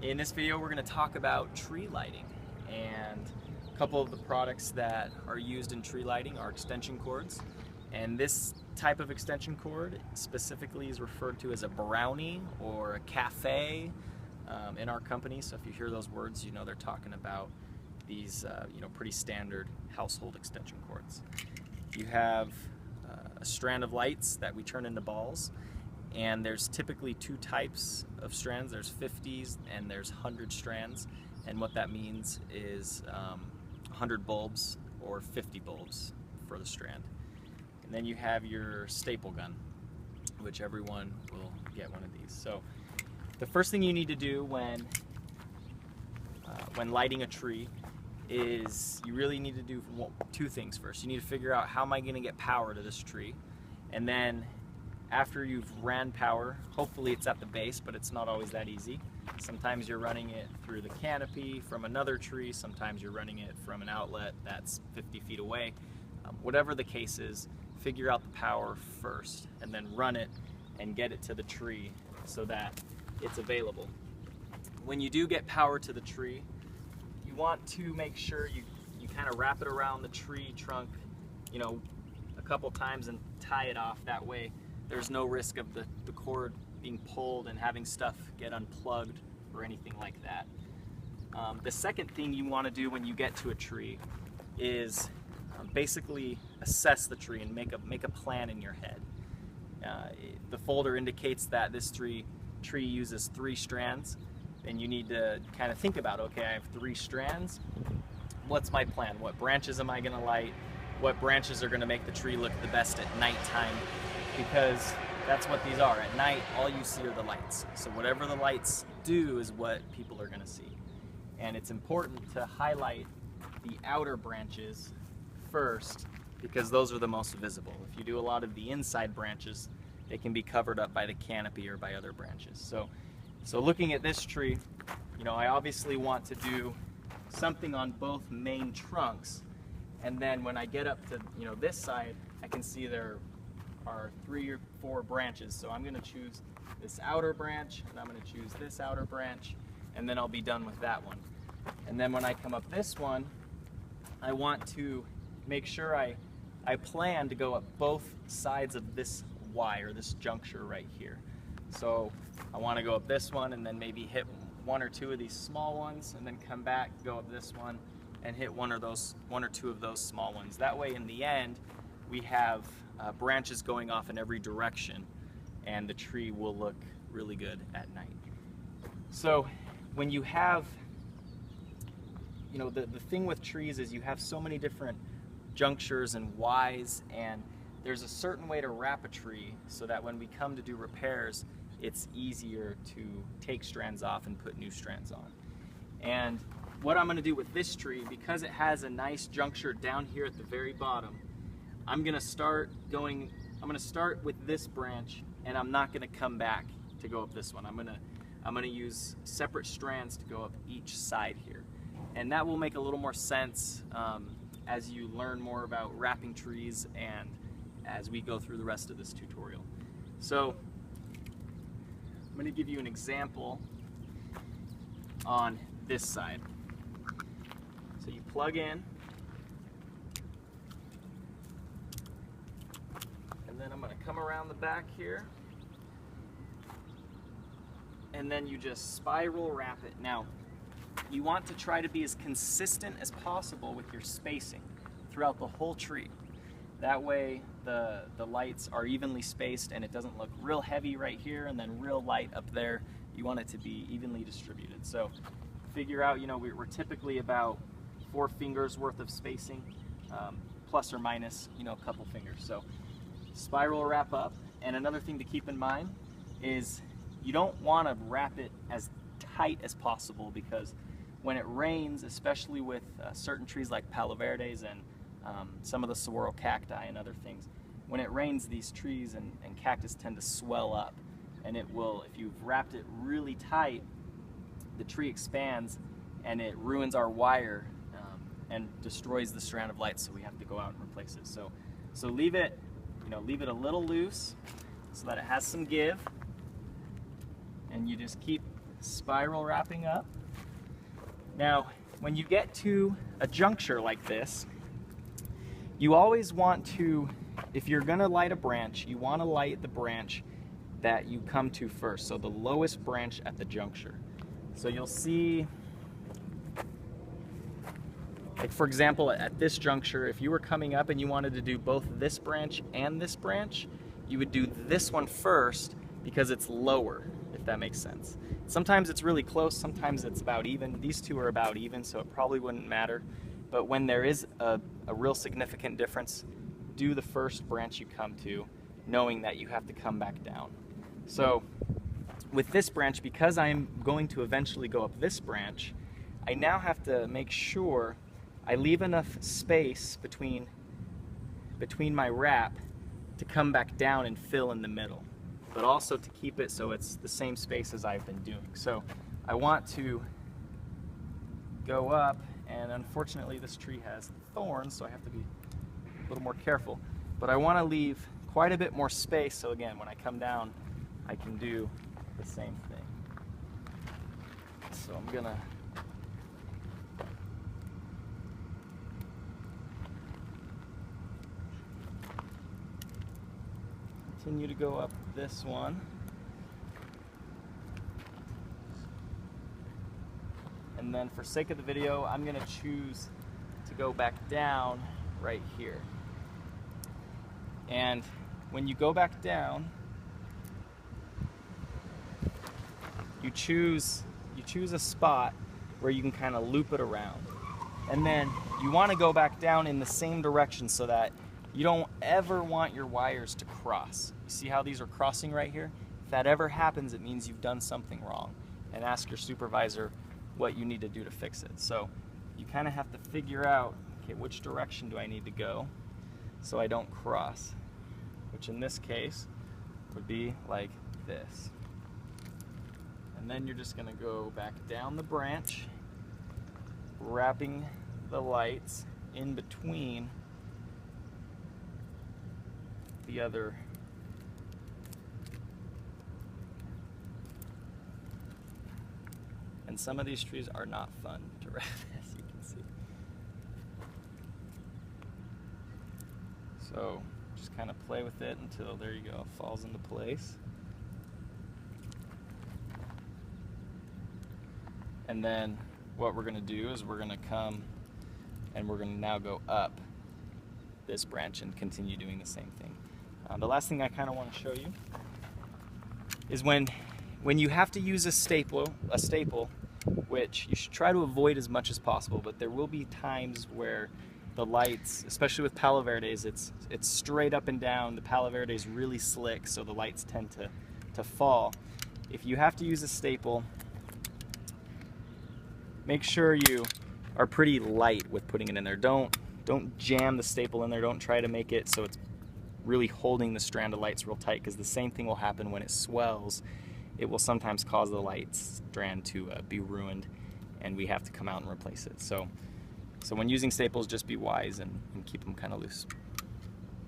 In this video we're going to talk about tree lighting, and a couple of the products that are used in tree lighting are extension cords, and this type of extension cord specifically is referred to as a brownie or a cafe in our company. So if you hear those words, you know they're talking about these pretty standard household extension cords. You have a strand of lights that we turn into balls, and there's typically two types of strands. There's 50s and there's 100 strands, and what that means is 100 bulbs or 50 bulbs for the strand. And then you have your staple gun, which everyone will get one of these. So the first thing you need to do when lighting a tree is you really need to do two things first. You need to figure out, how am I going to get power to this tree? And then after you've ran power, hopefully it's at the base, but it's not always that easy. Sometimes you're running it through the canopy from another tree, sometimes you're running it from an outlet that's 50 feet away. Whatever the case is, figure out the power first and then run it and get it to the tree so that it's available. When you do get power to the tree, you want to make sure you kind of wrap it around the tree trunk, a couple times and tie it off. That way there's no risk of the cord being pulled and having stuff get unplugged or anything like that. The second thing you want to do when you get to a tree is basically assess the tree and make a plan in your head. The folder indicates that this tree uses 3 strands, and you need to kind of think about, okay, I have 3 strands. What's my plan? What branches am I going to light? What branches are going to make the tree look the best at nighttime? Because that's what these are. At night, all you see are the lights. So whatever the lights do is what people are going to see. And it's important to highlight the outer branches first, because those are the most visible. If you do a lot of the inside branches, they can be covered up by the canopy or by other branches. So looking at this tree, I obviously want to do something on both main trunks. And then when I get up to this side, I can see there are 3 or 4 branches. So I'm going to choose this outer branch, and I'm going to choose this outer branch, and then I'll be done with that one. And then when I come up this one, I want to make sure I plan to go up both sides of this Y, or this juncture right here. So I want to go up this one and then maybe hit 1 or 2 of these small ones, and then come back, go up this one, and hit 1 or 2 of those small ones. That way in the end we have branches going off in every direction, and the tree will look really good at night. So when you have, the thing with trees is you have so many different junctures and Ys, and there's a certain way to wrap a tree so that when we come to do repairs, it's easier to take strands off and put new strands on. And what I'm going to do with this tree, because it has a nice juncture down here at the very bottom, I'm going to start with this branch, and I'm not going to come back to go up this one. I'm going to use separate strands to go up each side here. And that will make a little more sense as you learn more about wrapping trees and as we go through the rest of this tutorial. So I'm going to give you an example on this side. So you plug in, and then I'm going to come around the back here, and then you just spiral wrap it. Now, you want to try to be as consistent as possible with your spacing throughout the whole tree. That way the lights are evenly spaced and it doesn't look real heavy right here and then real light up there. You want it to be evenly distributed. So figure out, we're typically about 4 fingers worth of spacing, plus or minus, a couple fingers. So spiral wrap up. And another thing to keep in mind is you don't want to wrap it as tight as possible, because when it rains, especially with certain trees like Palo Verdes and some of the saguaro cacti and other things, when it rains, these trees and cactus tend to swell up, and it will, if you've wrapped it really tight, the tree expands and it ruins our wire and destroys the strand of light, so we have to go out and replace it. So leave it a little loose so that it has some give, and you just keep spiral wrapping up. Now, when you get to a juncture like this, you always want to, if you're gonna light a branch, you wanna light the branch that you come to first, so the lowest branch at the juncture. So you'll see, like for example, at this juncture, if you were coming up and you wanted to do both this branch and this branch, you would do this one first because it's lower, if that makes sense. Sometimes it's really close, sometimes it's about even. These two are about even, so it probably wouldn't matter. But when there is a real significant difference, do the first branch you come to, knowing that you have to come back down. So with this branch, because I'm going to eventually go up this branch, I now have to make sure I leave enough space between my wrap to come back down and fill in the middle, but also to keep it so it's the same space as I've been doing. So I want to go up, and unfortunately this tree has thorns, so I have to be a little more careful, but I want to leave quite a bit more space, so again, when I come down, I can do the same thing. So I'm gonna continue to go up this one. And then for sake of the video, I'm gonna choose to go back down right here. And when you go back down, you choose a spot where you can kind of loop it around. And then you want to go back down in the same direction so that you don't ever want your wires to cross. You see how these are crossing right here? If that ever happens, it means you've done something wrong, and ask your supervisor what you need to do to fix it. So you kind of have to figure out, okay, which direction do I need to go so I don't cross, which in this case would be like this. And then you're just going to go back down the branch, wrapping the lights in between the other. And some of these trees are not fun to wrap, as you can see. So just kind of play with it until, there you go, it falls into place. And then what we're going to do is we're going to come and we're going to now go up this branch and continue doing the same thing. The last thing I kind of want to show you is when you have to use a staple, which you should try to avoid as much as possible, but there will be times where the lights, especially with Palo Verdes, it's straight up and down. The Palo Verde is really slick, so the lights tend to fall. If you have to use a staple, make sure you are pretty light with putting it in there. Don't jam the staple in there. Don't try to make it so it's really holding the strand of lights real tight, because the same thing will happen when it swells. It will sometimes cause the light strand to be ruined, and we have to come out and replace it. So when using staples, just be wise and keep them kind of loose.